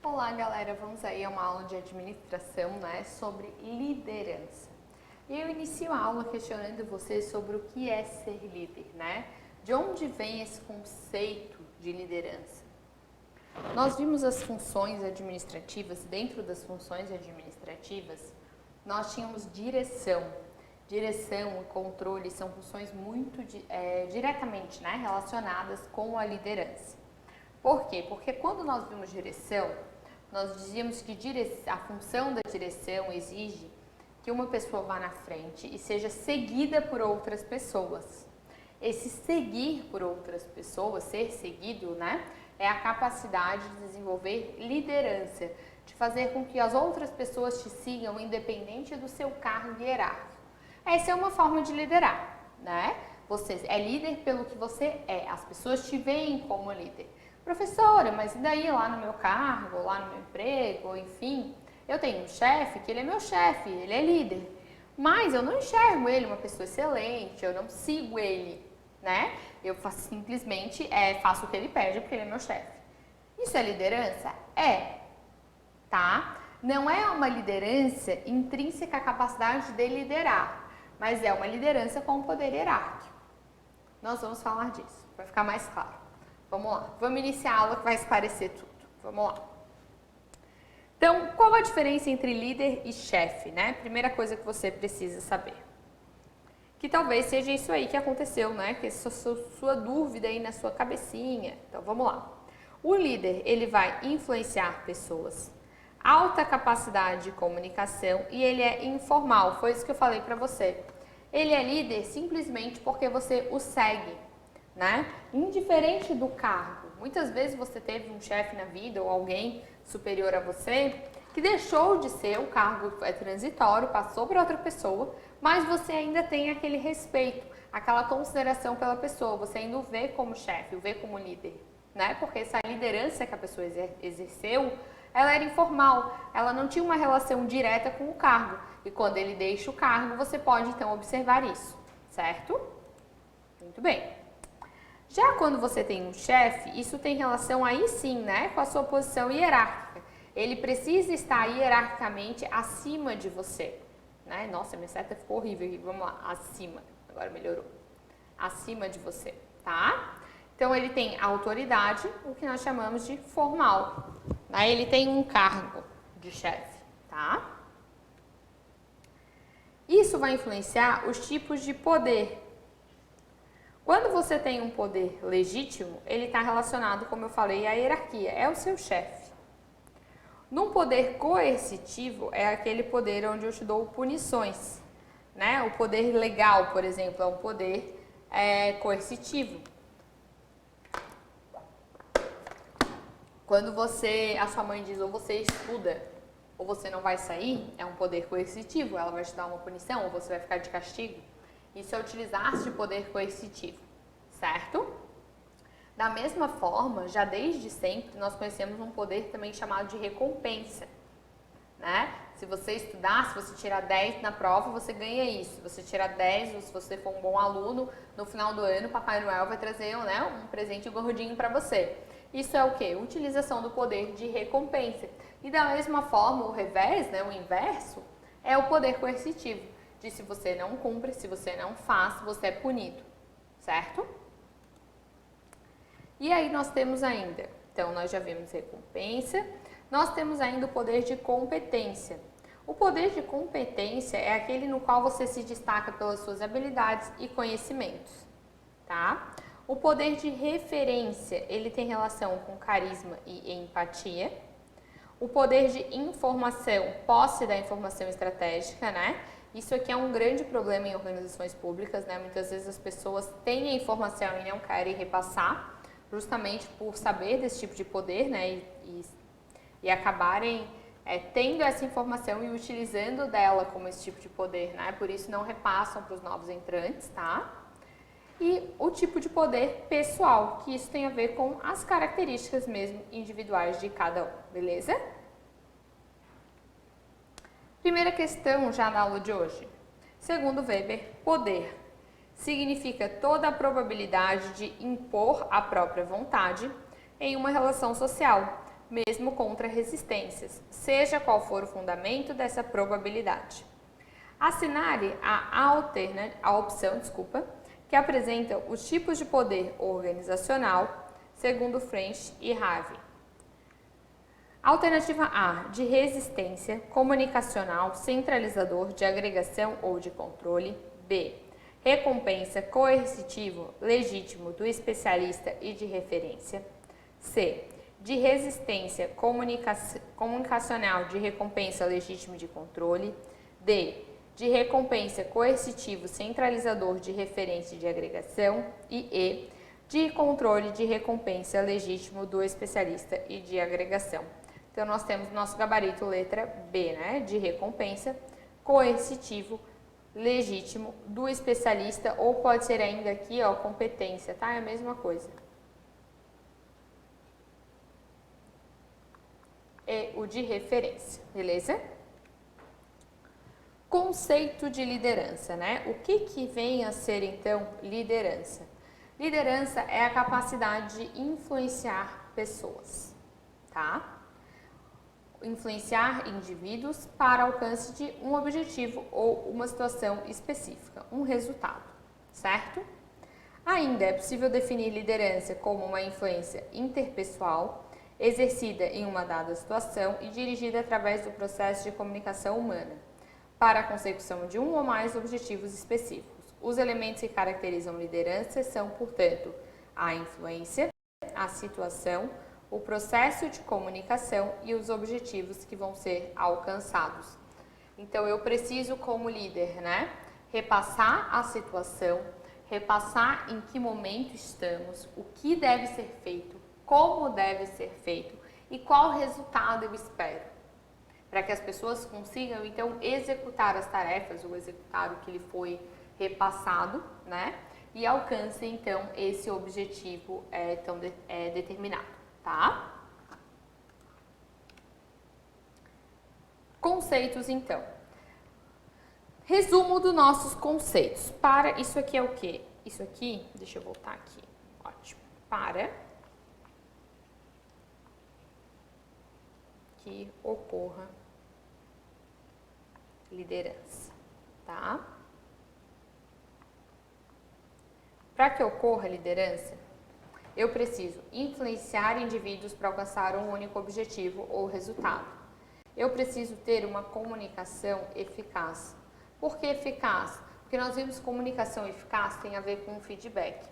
Olá, galera, vamos aí a uma aula de administração, né, sobre liderança. E eu inicio a aula questionando você sobre o que é ser líder, né? De onde vem esse conceito de liderança? Nós vimos as funções administrativas, dentro das funções administrativas, nós tínhamos direção. Direção e controle são funções muito diretamente, né, relacionadas com a liderança. Por quê? Porque quando nós vimos direção, nós dizíamos que a função da direção exige que uma pessoa vá na frente e seja seguida por outras pessoas. Esse seguir por outras pessoas, ser seguido, né, é a capacidade de desenvolver liderança, de fazer com que as outras pessoas te sigam independente do seu cargo hierárquico. Essa é uma forma de liderar, né? Você é líder pelo que você é, as pessoas te veem como líder. Professora, mas e daí lá no meu cargo, lá no meu emprego, enfim, eu tenho um chefe que ele é meu chefe, ele é líder, mas eu não enxergo ele uma pessoa excelente, eu não sigo ele, né? Eu simplesmente faço o que ele pede porque ele é meu chefe. Isso é liderança? É, tá? Não é uma liderança intrínseca à capacidade de liderar, mas é uma liderança com poder hierárquico. Nós vamos falar disso, vai ficar mais claro. Vamos lá, vamos iniciar a aula que vai esclarecer tudo. Vamos lá. Então, qual a diferença entre líder e chefe, né? Primeira coisa que você precisa saber. Que talvez seja isso aí que aconteceu, né? Que essa sua dúvida aí na sua cabecinha. Então, vamos lá. O líder, ele vai influenciar pessoas. Alta capacidade de comunicação e ele é informal, foi isso que eu falei pra você. Ele é líder simplesmente porque você o segue, né? Indiferente do cargo. Muitas vezes você teve um chefe na vida ou alguém superior a você que deixou de ser, o cargo é transitório, passou para outra pessoa, mas você ainda tem aquele respeito, aquela consideração pela pessoa, você ainda o vê como chefe, o vê como líder, né? Porque essa liderança que a pessoa exerceu, ela era informal, ela não tinha uma relação direta com o cargo. E quando ele deixa o cargo, você pode então observar isso, certo? Muito bem. Já quando você tem um chefe, isso tem relação aí sim, né, com a sua posição hierárquica. Ele precisa estar hierarquicamente acima de você, né? Nossa, minha seta ficou horrível aqui, vamos lá, acima, agora melhorou. Acima de você, tá? Então ele tem autoridade, o que nós chamamos de formal. Aí ele tem um cargo de chefe, tá? Isso vai influenciar os tipos de poder. Quando você tem um poder legítimo, ele está relacionado, como eu falei, à hierarquia, é o seu chefe. Num poder coercitivo, é aquele poder onde eu te dou punições, né? O poder legal, por exemplo, é um poder coercitivo. Quando a sua mãe diz ou você estuda ou você não vai sair, é um poder coercitivo, ela vai te dar uma punição ou você vai ficar de castigo. Isso é utilizar-se de poder coercitivo, certo? Da mesma forma, já desde sempre, nós conhecemos um poder também chamado de recompensa, né? Se você estudar, se você tirar 10 na prova, você ganha isso. Se você tirar 10, ou se você for um bom aluno, no final do ano, Papai Noel vai trazer, né, um presente gordinho para você. Isso é o quê? Utilização do poder de recompensa. E da mesma forma, o revés, né, o inverso, é o poder coercitivo. De se você não cumpre, se você não faz, você é punido, certo? E aí nós temos ainda, então nós já vimos recompensa, nós temos ainda o poder de competência. O poder de competência é aquele no qual você se destaca pelas suas habilidades e conhecimentos, tá? O poder de referência, ele tem relação com carisma e empatia. O poder de informação, posse da informação estratégica, né? Isso aqui é um grande problema em organizações públicas, né? Muitas vezes as pessoas têm a informação e não querem repassar, justamente por saber desse tipo de poder, né? E acabarem tendo essa informação e utilizando dela como esse tipo de poder, né? Por isso não repassam para os novos entrantes, tá? E o tipo de poder pessoal, que isso tem a ver com as características mesmo individuais de cada um, beleza? Primeira questão já na aula de hoje. Segundo Weber, poder significa toda a probabilidade de impor a própria vontade em uma relação social, mesmo contra resistências, seja qual for o fundamento dessa probabilidade. Assinale a opção, que apresenta os tipos de poder organizacional, segundo French e Harvey. Alternativa A, de resistência, comunicacional, centralizador, de agregação ou de controle. B, recompensa, coercitivo, legítimo, do especialista e de referência. C, de resistência, comunicacional, de recompensa, legítimo, de controle. D, de recompensa, coercitivo, centralizador, de referência e de agregação. E E, de controle, de recompensa, legítimo, do especialista e de agregação. Então, nós temos nosso gabarito letra B, né? De recompensa, coercitivo, legítimo, do especialista, ou pode ser ainda aqui, ó, competência, tá? É a mesma coisa. E o de referência, beleza? Conceito de liderança, né? O que vem a ser, então, liderança? Liderança é a capacidade de influenciar pessoas, tá? Influenciar indivíduos para alcance de um objetivo ou uma situação específica, um resultado, certo? Ainda é possível definir liderança como uma influência interpessoal, exercida em uma dada situação e dirigida através do processo de comunicação humana, para a consecução de um ou mais objetivos específicos. Os elementos que caracterizam liderança são, portanto, a influência, a situação, o processo de comunicação e os objetivos que vão ser alcançados. Então, eu preciso, como líder, né, repassar a situação, repassar em que momento estamos, o que deve ser feito, como deve ser feito e qual resultado eu espero, para que as pessoas consigam, então, executar as tarefas ou executar o que lhe foi repassado, né, e alcance, então, esse objetivo determinado. Tá? Conceitos, então. Resumo dos nossos conceitos. Para, isso aqui é o quê? Isso aqui, deixa eu voltar aqui. Ótimo. Para que ocorra liderança, tá? Para que ocorra liderança, eu preciso influenciar indivíduos para alcançar um único objetivo ou resultado. Eu preciso ter uma comunicação eficaz. Por que eficaz? Porque nós vimos que comunicação eficaz tem a ver com feedback.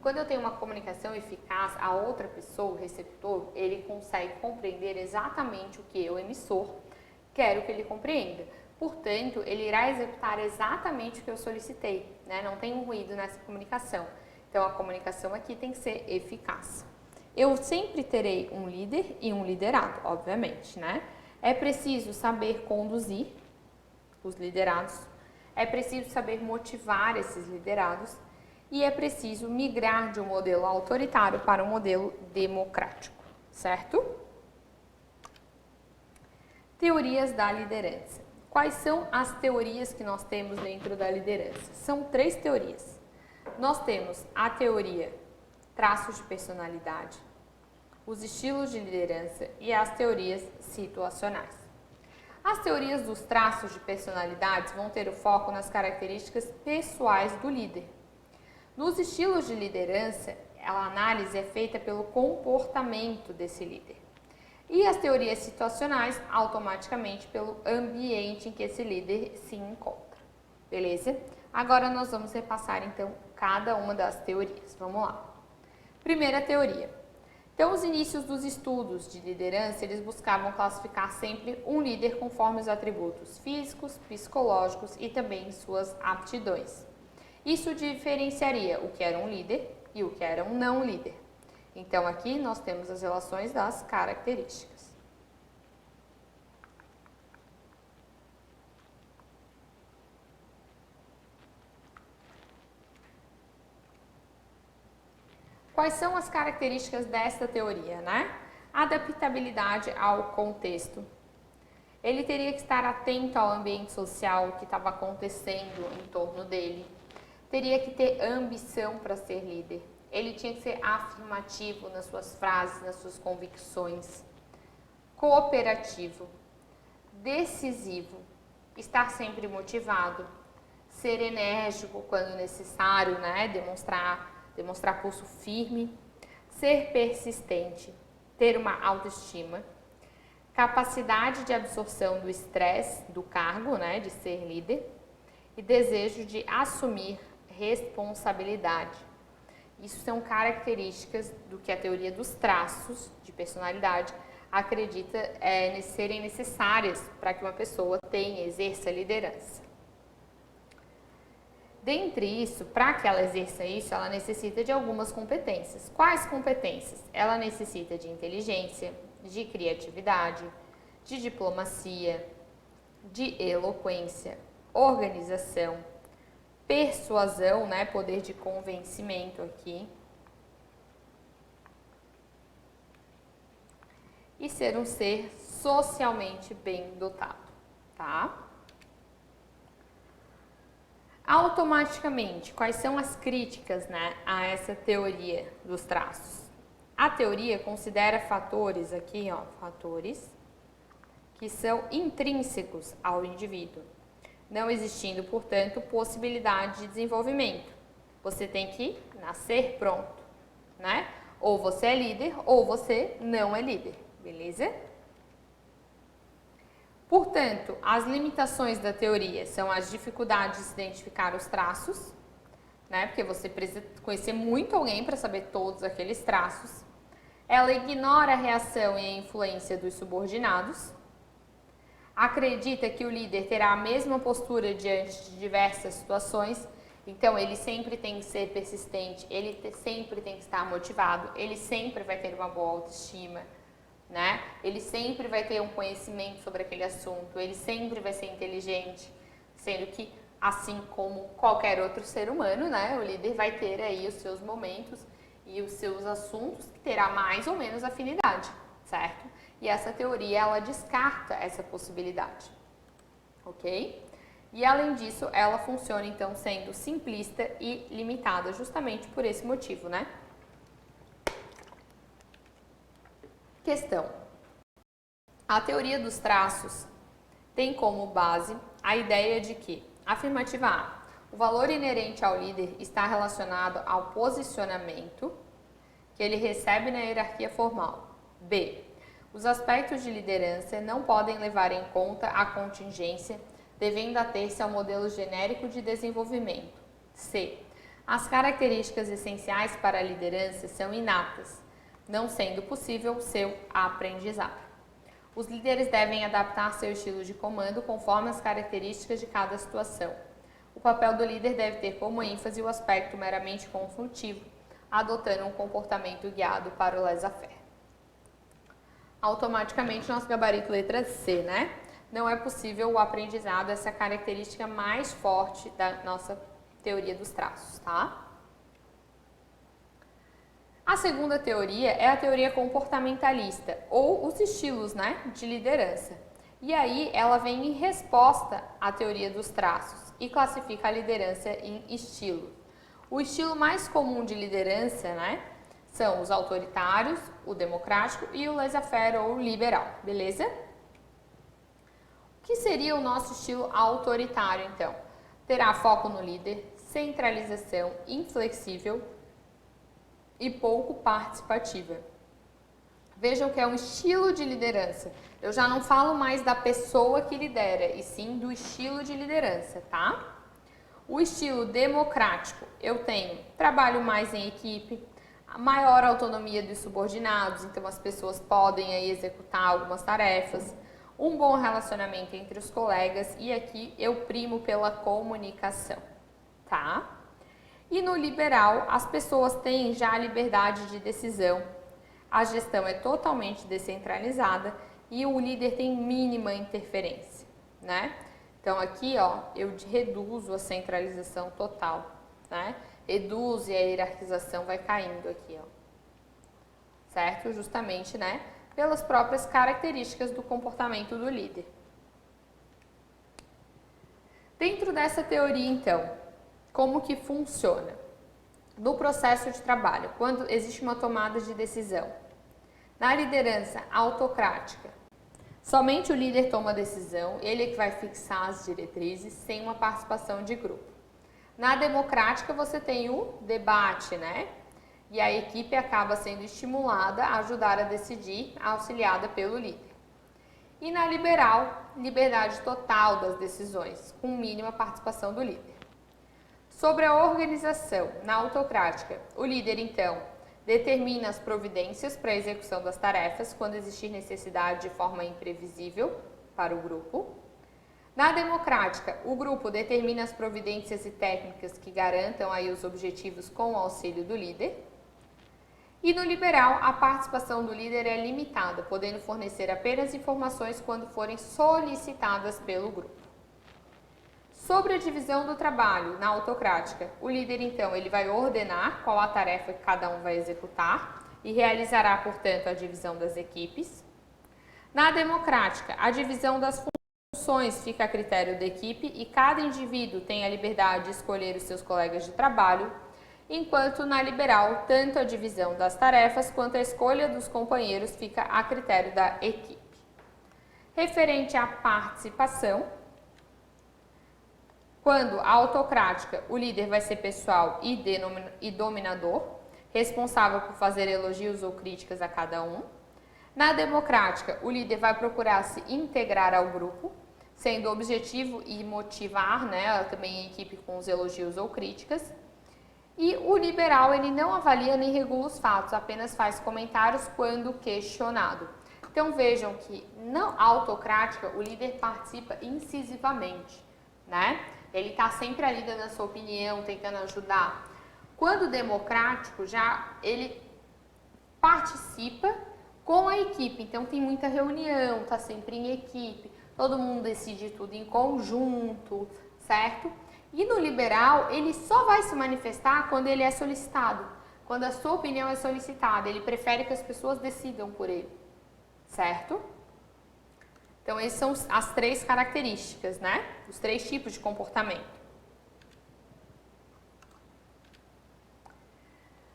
Quando eu tenho uma comunicação eficaz, a outra pessoa, o receptor, ele consegue compreender exatamente o que eu, emissor, quero que ele compreenda. Portanto, ele irá executar exatamente o que eu solicitei, né? Não tem um ruído nessa comunicação. Então, a comunicação aqui tem que ser eficaz. Eu sempre terei um líder e um liderado, obviamente, né? É preciso saber conduzir os liderados, é preciso saber motivar esses liderados e é preciso migrar de um modelo autoritário para um modelo democrático, certo? Teorias da liderança. Quais são as teorias que nós temos dentro da liderança? São 3 teorias. Nós temos a teoria traços de personalidade, os estilos de liderança e as teorias situacionais. As teorias dos traços de personalidade vão ter o foco nas características pessoais do líder. Nos estilos de liderança, a análise é feita pelo comportamento desse líder. E as teorias situacionais, automaticamente pelo ambiente em que esse líder se encontra. Beleza? Agora nós vamos repassar, então, cada uma das teorias. Vamos lá. Primeira teoria. Então, os inícios dos estudos de liderança, eles buscavam classificar sempre um líder conforme os atributos físicos, psicológicos e também suas aptidões. Isso diferenciaria o que era um líder e o que era um não líder. Então, aqui nós temos as relações das características. Quais são as características desta teoria, né? Adaptabilidade ao contexto. Ele teria que estar atento ao ambiente social que estava acontecendo em torno dele. Teria que ter ambição para ser líder. Ele tinha que ser afirmativo nas suas frases, nas suas convicções. cooperativo, decisivo, estar sempre motivado, ser enérgico quando necessário, né? Demonstrar pulso firme, ser persistente, ter uma autoestima, capacidade de absorção do estresse do cargo, né, de ser líder, e desejo de assumir responsabilidade. Isso são características do que a teoria dos traços de personalidade acredita serem necessárias para que uma pessoa exerça liderança. Dentre isso, para que ela exerça isso, ela necessita de algumas competências. Quais competências? Ela necessita de inteligência, de criatividade, de diplomacia, de eloquência, organização, persuasão, né, poder de convencimento aqui, e ser um ser socialmente bem dotado, tá? Automaticamente, quais são as críticas, né, a essa teoria dos traços? A teoria considera fatores aqui, ó, fatores que são intrínsecos ao indivíduo, não existindo, portanto, possibilidade de desenvolvimento. Você tem que nascer pronto, né? Ou você é líder ou você não é líder, beleza? Portanto, as limitações da teoria são as dificuldades de se identificar os traços, né? Porque você precisa conhecer muito alguém para saber todos aqueles traços. Ela ignora a reação e a influência dos subordinados. Acredita que o líder terá a mesma postura diante de diversas situações, então ele sempre tem que ser persistente, ele sempre tem que estar motivado, ele sempre vai ter uma boa autoestima, né? Ele sempre vai ter um conhecimento sobre aquele assunto, ele sempre vai ser inteligente, sendo que, assim como qualquer outro ser humano, né, o líder vai ter aí os seus momentos e os seus assuntos que terá mais ou menos afinidade, certo? E essa teoria, ela descarta essa possibilidade, ok? E além disso, ela funciona então sendo simplista e limitada justamente por esse motivo, né? Questão. A teoria dos traços tem como base a ideia de que, afirmativa A, o valor inerente ao líder está relacionado ao posicionamento que ele recebe na hierarquia formal. B, os aspectos de liderança não podem levar em conta a contingência, devendo ater-se ao modelo genérico de desenvolvimento. C, as características essenciais para a liderança são inatas, não sendo possível seu aprendizado. Os líderes devem adaptar seu estilo de comando conforme as características de cada situação. O papel do líder deve ter como ênfase o aspecto meramente consultivo, adotando um comportamento guiado para o laissez-faire. Automaticamente, nosso gabarito letra C, né? Não é possível o aprendizado, essa característica mais forte da nossa teoria dos traços, tá? A segunda teoria é a teoria comportamentalista, ou os estilos, né, de liderança. E aí ela vem em resposta à teoria dos traços e classifica a liderança em estilos. O estilo mais comum de liderança, né, são os autoritários, o democrático e o laissez-faire ou liberal, beleza? O que seria o nosso estilo autoritário, então? Terá foco no líder, centralização, inflexível e pouco participativa. Vejam que é um estilo de liderança. Eu já não falo mais da pessoa que lidera, e sim do estilo de liderança, tá? O estilo democrático, eu tenho trabalho mais em equipe, a maior autonomia dos subordinados, então as pessoas podem aí executar algumas tarefas, um bom relacionamento entre os colegas, e aqui eu primo pela comunicação, tá? E no liberal, as pessoas têm já a liberdade de decisão, a gestão é totalmente descentralizada e o líder tem mínima interferência, né? Então aqui, ó, eu reduzo a centralização total, né? Reduzo e a hierarquização vai caindo aqui, ó. Certo? Justamente, né? Pelas próprias características do comportamento do líder. Dentro dessa teoria, então, como que funciona? No processo de trabalho, quando existe uma tomada de decisão, na liderança autocrática, Somente o líder toma a decisão, ele é que vai fixar as diretrizes sem uma participação de grupo. Na democrática você tem o debate, né? E a equipe acaba sendo estimulada a ajudar a decidir, auxiliada pelo líder. E na liberal, liberdade total das decisões, com mínima participação do líder. Sobre a organização, na autocrática, o líder então determina as providências para a execução das tarefas quando existir necessidade de forma imprevisível para o grupo. Na democrática, o grupo determina as providências e técnicas que garantam aí os objetivos com o auxílio do líder. E no liberal, a participação do líder é limitada, podendo fornecer apenas informações quando forem solicitadas pelo grupo. Sobre a divisão do trabalho, na autocrática, o líder então ele vai ordenar qual a tarefa que cada um vai executar e realizará, portanto, a divisão das equipes. Na democrática, a divisão das funções fica a critério da equipe e cada indivíduo tem a liberdade de escolher os seus colegas de trabalho, enquanto na liberal, tanto a divisão das tarefas quanto a escolha dos companheiros fica a critério da equipe. Referente à participação, quando a autocrática, o líder vai ser pessoal e dominador, responsável por fazer elogios ou críticas a cada um. Na democrática, o líder vai procurar se integrar ao grupo, sendo objetivo e motivar, né, também a equipe com os elogios ou críticas. E o liberal, ele não avalia nem regula os fatos, apenas faz comentários quando questionado. Então vejam que na autocrática, o líder participa incisivamente, né? Ele está sempre ali dando a sua opinião, tentando ajudar. Quando democrático, já ele participa com a equipe, então tem muita reunião, está sempre em equipe, todo mundo decide tudo em conjunto, certo? E no liberal, ele só vai se manifestar quando ele é solicitado, quando a sua opinião é solicitada, ele prefere que as pessoas decidam por ele, certo? Então, essas são as três características, né? Os três tipos de comportamento.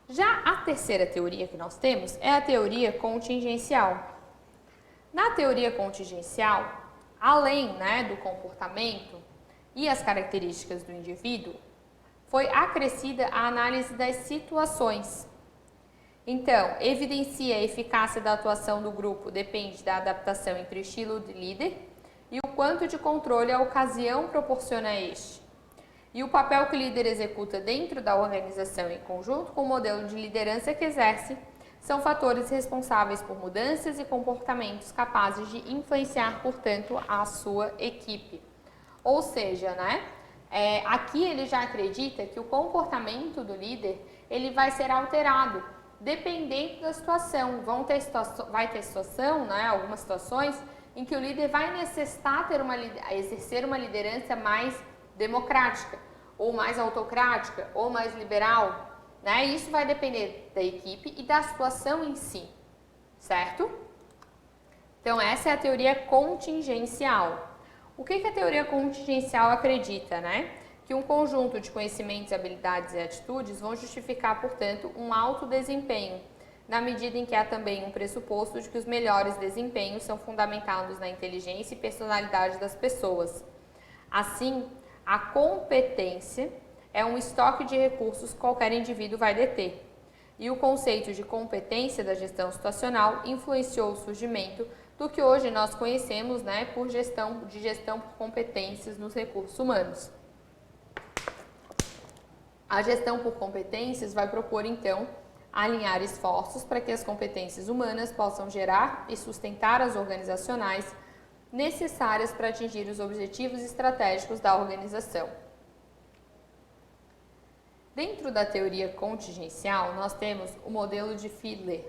Já a terceira teoria que nós temos é a teoria contingencial. Na teoria contingencial, além, né, do comportamento e as características do indivíduo, foi acrescida a análise das situações. Então, evidencia a eficácia da atuação do grupo depende da adaptação entre o estilo de líder e o quanto de controle a ocasião proporciona a este. E o papel que o líder executa dentro da organização em conjunto com o modelo de liderança que exerce são fatores responsáveis por mudanças e comportamentos capazes de influenciar, portanto, a sua equipe. Ou seja, né, aqui ele já acredita que o comportamento do líder ele vai ser alterado dependendo da situação. Vai ter situação, né, algumas situações em que o líder vai necessitar exercer uma liderança mais democrática, ou mais autocrática, ou mais liberal, né? Isso vai depender da equipe e da situação em si, certo? Então, essa é a teoria contingencial. O que a teoria contingencial acredita, né? Que um conjunto de conhecimentos, habilidades e atitudes vão justificar, portanto, um alto desempenho, na medida em que há também um pressuposto de que os melhores desempenhos são fundamentados na inteligência e personalidade das pessoas. Assim, a competência é um estoque de recursos que qualquer indivíduo vai deter. E o conceito de competência da gestão situacional influenciou o surgimento do que hoje nós conhecemos, né, por gestão por competências nos recursos humanos. A gestão por competências vai propor, então, alinhar esforços para que as competências humanas possam gerar e sustentar as organizacionais necessárias para atingir os objetivos estratégicos da organização. Dentro da teoria contingencial, nós temos o modelo de Fiedler.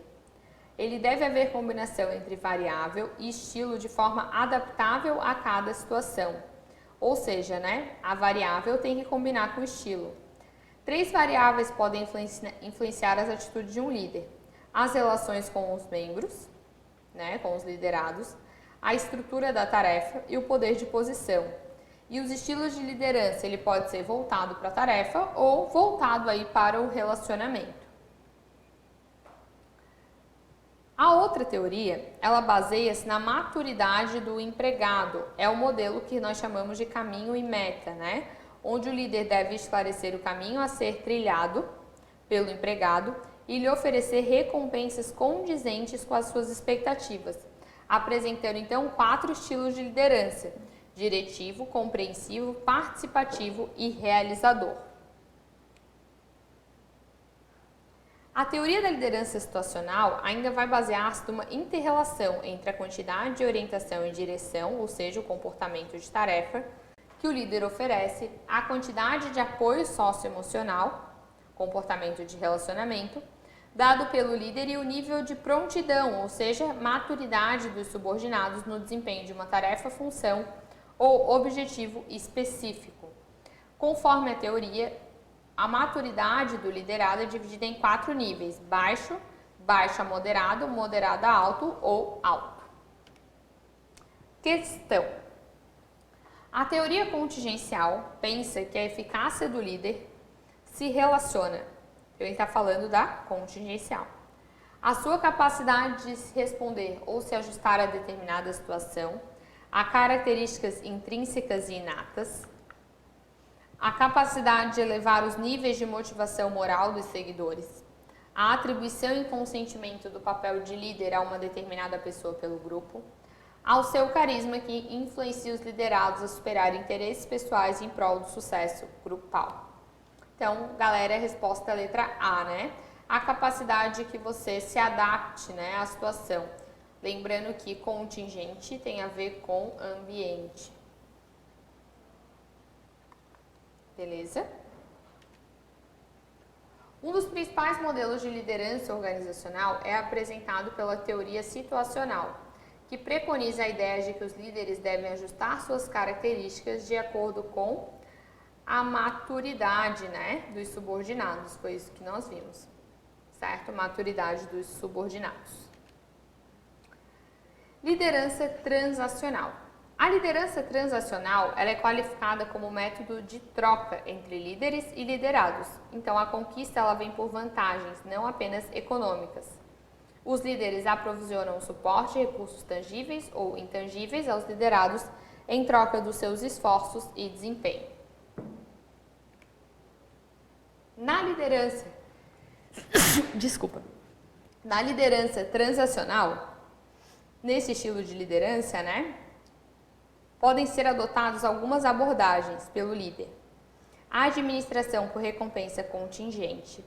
Ele deve haver combinação entre variável e estilo de forma adaptável a cada situação. Ou seja, né, a variável tem que combinar com o estilo. 3 variáveis podem influenciar as atitudes de um líder: as relações com os membros, né, com os liderados, a estrutura da tarefa e o poder de posição. E os estilos de liderança, ele pode ser voltado para a tarefa ou voltado aí para o relacionamento. A outra teoria, ela baseia-se na maturidade do empregado. É o modelo que nós chamamos de caminho e meta, né? Onde o líder deve esclarecer o caminho a ser trilhado pelo empregado e lhe oferecer recompensas condizentes com as suas expectativas, apresentando então 4 estilos de liderança: diretivo, compreensivo, participativo e realizador. A teoria da liderança situacional ainda vai basear-se numa inter-relação entre a quantidade de orientação e direção, ou seja, o comportamento de tarefa, que o líder oferece, a quantidade de apoio socioemocional, comportamento de relacionamento, dado pelo líder e o nível de prontidão, ou seja, maturidade dos subordinados no desempenho de uma tarefa, função ou objetivo específico. Conforme a teoria, a maturidade do liderado é dividida em 4 níveis: baixo, baixo a moderado, moderado a alto ou alto. Questão: a teoria contingencial pensa que a eficácia do líder se relaciona, ele está falando da contingencial, a sua capacidade de se responder ou se ajustar a determinada situação, a características intrínsecas e inatas, a capacidade de elevar os níveis de motivação moral dos seguidores, a atribuição e consentimento do papel de líder a uma determinada pessoa pelo grupo, ao seu carisma que influencia os liderados a superar interesses pessoais em prol do sucesso grupal. Então, galera, a resposta é a letra A, né? A capacidade de que você se adapte, né, à situação. Lembrando que contingente tem a ver com ambiente. Beleza? Um dos principais modelos de liderança organizacional é apresentado pela teoria situacional, que preconiza a ideia de que os líderes devem ajustar suas características de acordo com a maturidade, né, dos subordinados. Foi isso que nós vimos, certo? Maturidade dos subordinados. Liderança transacional. A liderança transacional ela é qualificada como método de troca entre líderes e liderados. Então, a conquista ela vem por vantagens, não apenas econômicas. Os líderes aprovisionam suporte e recursos tangíveis ou intangíveis aos liderados em troca dos seus esforços e desempenho. Na liderança, na liderança transacional, nesse estilo de liderança, né, podem ser adotadas algumas abordagens pelo líder: a administração por recompensa contingente,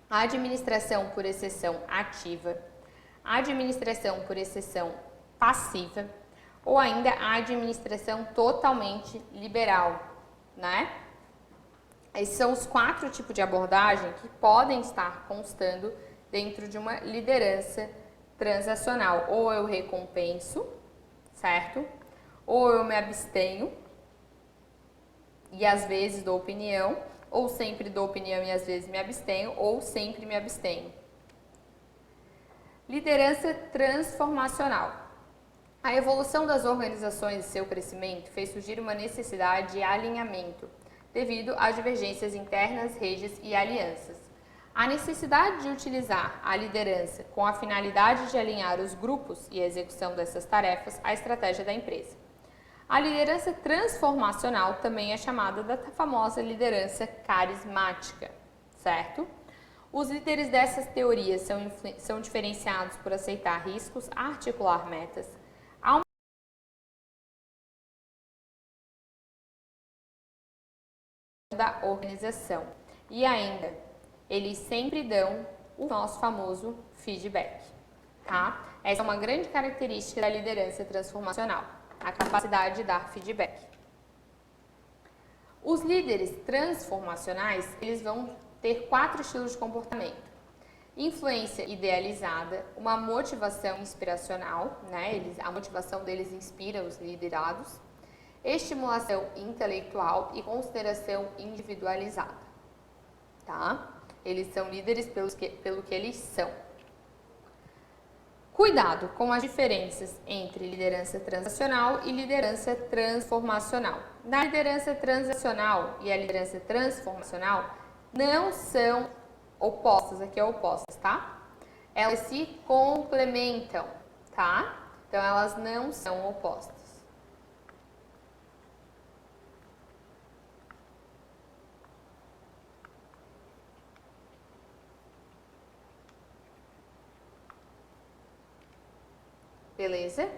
a administração por exceção ativa, a administração por exceção passiva ou ainda a administração totalmente liberal, né? Esses são os 4 tipos de abordagem que podem estar constando dentro de uma liderança transacional. Ou eu recompenso, certo? Ou eu me abstenho e às vezes dou opinião, ou sempre dou opinião e às vezes me abstenho, ou sempre me abstenho. Liderança transformacional. A evolução das organizações e seu crescimento fez surgir uma necessidade de alinhamento, devido a divergências internas, redes e alianças. A necessidade de utilizar a liderança com a finalidade de alinhar os grupos e a execução dessas tarefas à estratégia da empresa. A liderança transformacional também é chamada da famosa liderança carismática, certo? Os líderes dessas teorias são diferenciados por aceitar riscos, articular metas, da organização e ainda eles sempre dão o nosso famoso feedback, tá? Essa é uma grande característica da liderança transformacional, a capacidade de dar feedback. Os líderes transformacionais, eles vão ter 4 estilos de comportamento: influência idealizada, uma motivação inspiracional, né? A motivação deles inspira os liderados, estimulação intelectual e consideração individualizada, tá? Eles são líderes pelo que eles são. Cuidado com as diferenças entre liderança transacional e liderança transformacional. Na liderança transacional e a liderança transformacional não são opostas, aqui é opostas, tá? elas se complementam, tá? Então, elas não são opostas. Beleza?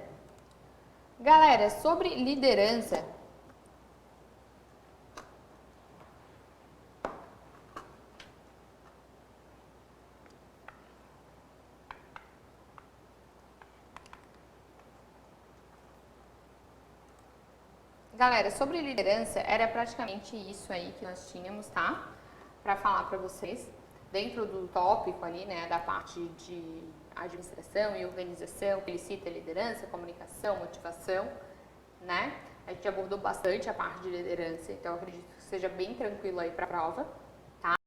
Galera, sobre liderança, era praticamente isso aí que nós tínhamos, tá? Para falar para vocês, dentro do tópico ali, né, da parte de administração e organização, que ele cita liderança, comunicação, motivação, né? A gente abordou bastante a parte de liderança, então eu acredito que seja bem tranquilo aí para a prova.